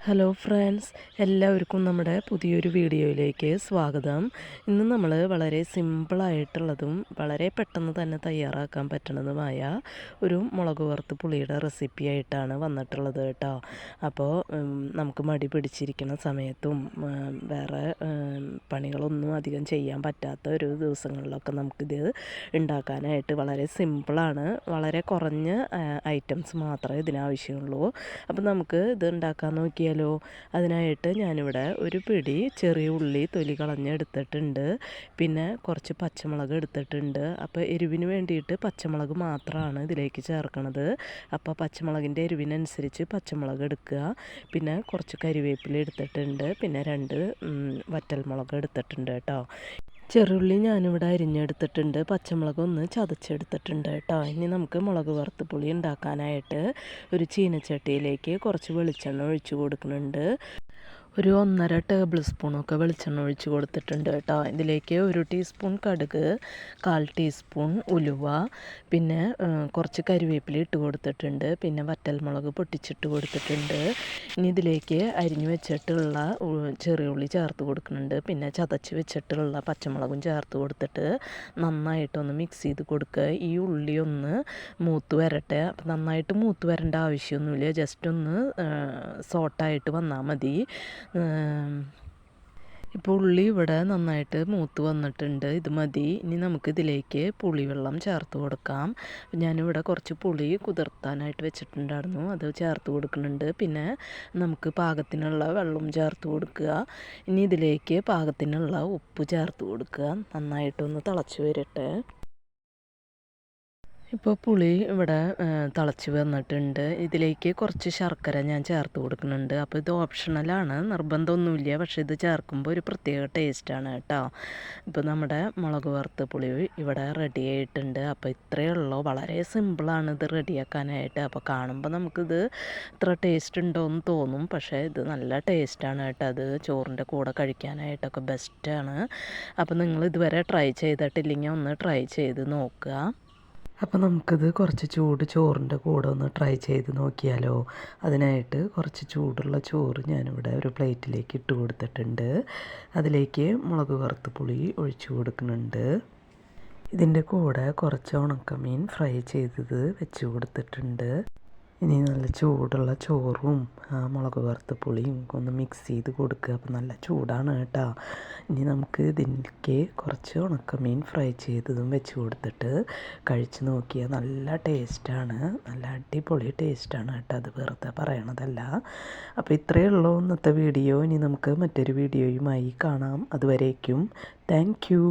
Hello friends, എല്ലാവർക്കും നമ്മുടെ പുതിയൊരു വീഡിയോയിലേക്ക് സ്വാഗതം. ഇന്ന് നമ്മൾ വളരെ സിമ്പിളായിട്ടുള്ളതും വളരെ പെട്ടെന്ന് തന്നെ തയ്യാറാക്കാൻ പറ്റുന്നതുമായ ഒരു മുളക് വറുത്ത് പുളിയുടെ റെസിപ്പി ആയിട്ടാണ് വന്നിട്ടുള്ളത് കേട്ടോ. അപ്പോൾ നമുക്ക് മടി പിടിച്ചിരിക്കുന്ന സമയത്തും വേറെ പണികളൊന്നും അധികം ചെയ്യാൻ പറ്റാത്ത ഒരു ദിവസങ്ങളിലൊക്കെ നമുക്കിത് ഉണ്ടാക്കാനായിട്ട് വളരെ സിമ്പിളാണ്. വളരെ കുറഞ്ഞ ഐറ്റംസ് മാത്രമേ ഇതിനാവശ്യമുള്ളൂ. അപ്പോൾ നമുക്ക് ഇത് ഉണ്ടാക്കാൻ നോക്കിയാൽ അതിനായിട്ട് ഞാനിവിടെ ഒരു പിടി ചെറിയ ഉള്ളി തൊലി കളഞ്ഞെടുത്തിട്ടുണ്ട്. പിന്നെ കുറച്ച് പച്ചമുളക് എടുത്തിട്ടുണ്ട്. അപ്പോൾ എരിവിന് വേണ്ടിയിട്ട് പച്ചമുളക് മാത്രമാണ് ഇതിലേക്ക് ചേർക്കണത്. അപ്പോൾ പച്ചമുളകിൻ്റെ എരിവിനനുസരിച്ച് പച്ചമുളക് എടുക്കുക. പിന്നെ കുറച്ച് കരിവേപ്പില എടുത്തിട്ടുണ്ട്. പിന്നെ 2 വറ്റൽമുളക് എടുത്തിട്ടുണ്ട് കേട്ടോ. ചെറുള്ളി ഞാനിവിടെ അരിഞ്ഞെടുത്തിട്ടുണ്ട്. പച്ചമുളക് ഒന്ന് ചതച്ചെടുത്തിട്ടുണ്ട് കേട്ടോ. ഇനി നമുക്ക് മുളക് വറുത്ത് പുളി ഉണ്ടാക്കാനായിട്ട് ഒരു ചീനച്ചട്ടിയിലേക്ക് കുറച്ച് വെളിച്ചെണ്ണ ഒഴിച്ച് കൊടുക്കുന്നുണ്ട്. ഒരു 1.5 ടേബിൾ സ്പൂണൊക്കെ വെളിച്ചെണ്ണ ഒഴിച്ച് കൊടുത്തിട്ടുണ്ട് കേട്ടോ. ഇതിലേക്ക് 1 ടീസ്പൂൺ കടുക്, 1/4 ടീസ്പൂൺ ഉലുവ, പിന്നെ കുറച്ച് കരിവേപ്പില ഇട്ട് കൊടുത്തിട്ടുണ്ട്. പിന്നെ വറ്റൽമുളക് പൊട്ടിച്ചിട്ട് കൊടുത്തിട്ടുണ്ട്. ഇനി ഇതിലേക്ക് അരിഞ്ഞു വെച്ചിട്ടുള്ള ചെറിയ ഉള്ളി ചേർത്ത് കൊടുക്കുന്നുണ്ട്. പിന്നെ ചതച്ച് വെച്ചിട്ടുള്ള പച്ചമുളകും ചേർത്ത് കൊടുത്തിട്ട് നന്നായിട്ടൊന്ന് മിക്സ് ചെയ്ത് കൊടുക്കുക. ഈ ഉള്ളി ഒന്ന് മൂത്ത് വരട്ടെ. അപ്പം നന്നായിട്ട് മൂത്ത് വരേണ്ട ആവശ്യമൊന്നുമില്ല, ജസ്റ്റ് ഒന്ന് സോട്ടായിട്ട് വന്നാൽ മതി. ഇപ്പോൾ ഉള്ളി ഇവിടെ നന്നായിട്ട് മൂത്ത് വന്നിട്ടുണ്ട്. ഇത് മതി. ഇനി നമുക്കിതിലേക്ക് പുളിവെള്ളം ചേർത്ത് കൊടുക്കാം. ഞാനിവിടെ കുറച്ച് പുളി കുതിർത്താനായിട്ട് വെച്ചിട്ടുണ്ടായിരുന്നു, അത് ചേർത്ത് കൊടുക്കുന്നുണ്ട്. പിന്നെ നമുക്ക് പാകത്തിനുള്ള വെള്ളം ചേർത്ത് കൊടുക്കുക. ഇനി ഇതിലേക്ക് പാകത്തിനുള്ള ഉപ്പ് ചേർത്ത് കൊടുക്കുക. നന്നായിട്ടൊന്ന് തിളച്ച് വരട്ടെ. ഇപ്പോൾ പുളി ഇവിടെ തിളച്ച് വന്നിട്ടുണ്ട്. ഇതിലേക്ക് കുറച്ച് ശർക്കര ഞാൻ ചേർത്ത് കൊടുക്കുന്നുണ്ട്. അപ്പോൾ ഇത് ഓപ്ഷണലാണ്, നിർബന്ധമൊന്നുമില്ല. പക്ഷേ ഇത് ചേർക്കുമ്പോൾ ഒരു പ്രത്യേക ടേസ്റ്റാണ് കേട്ടോ. ഇപ്പോൾ നമ്മുടെ മുളക് വറുത്ത് പുളി ഇവിടെ റെഡി ആയിട്ടുണ്ട്. അപ്പോൾ ഇത്രയേ ഉള്ളൂ, വളരെ സിമ്പിളാണ് ഇത് റെഡിയാക്കാനായിട്ട്. അപ്പോൾ കാണുമ്പോൾ നമുക്കിത് ഇത്ര ടേസ്റ്റ് ഉണ്ടോയെന്ന് തോന്നും, പക്ഷേ ഇത് നല്ല ടേസ്റ്റാണ് കേട്ടോ. അത് ചോറിൻ്റെ കൂടെ കഴിക്കാനായിട്ടൊക്കെ ബെസ്റ്റാണ്. അപ്പോൾ നിങ്ങൾ ഇതുവരെ ട്രൈ ചെയ്തിട്ടില്ലെങ്കിൽ ഒന്ന് ട്രൈ ചെയ്ത് നോക്കുക. അപ്പോൾ നമുക്കിത് കുറച്ച് ചൂട് ചോറിൻ്റെ കൂടെ ഒന്ന് ട്രൈ ചെയ്ത് നോക്കിയാലോ. അതിനായിട്ട് കുറച്ച് ചൂടുള്ള ചോറ് ഞാനിവിടെ ഒരു പ്ലേറ്റിലേക്ക് ഇട്ട് കൊടുത്തിട്ടുണ്ട്. അതിലേക്ക് മുളക് വറുത്ത് പുളി ഒഴിച്ചു കൊടുക്കുന്നുണ്ട്. ഇതിൻ്റെ കൂടെ കുറച്ച് ഉണക്കമീൻ ഫ്രൈ ചെയ്തത് വെച്ച് കൊടുത്തിട്ടുണ്ട്. ഇനി നല്ല ചൂടുള്ള ചോറും മുളക് വറുത്ത പുളിയും ഒന്ന് മിക്സ് ചെയ്ത് കൊടുക്കുക. അപ്പോൾ നല്ല ചൂടാണ് കേട്ടോ. ഇനി നമുക്ക് ഇതിലേക്ക് കുറച്ച് ഉണക്കമീൻ ഫ്രൈ ചെയ്തതും വെച്ച് കൊടുത്തിട്ട് കഴിച്ച് നോക്കിയാൽ നല്ല ടേസ്റ്റാണ്, നല്ല അടിപൊളി ടേസ്റ്റാണ് കേട്ടോ. അത് വെറുതെ പറയണതല്ല. അപ്പോൾ ഇത്രയേ ഉള്ളൂ ഇന്നത്തെ വീഡിയോ. ഇനി നമുക്ക് മറ്റൊരു വീഡിയോയുമായി കാണാം. അതുവരേക്കും താങ്ക് യു.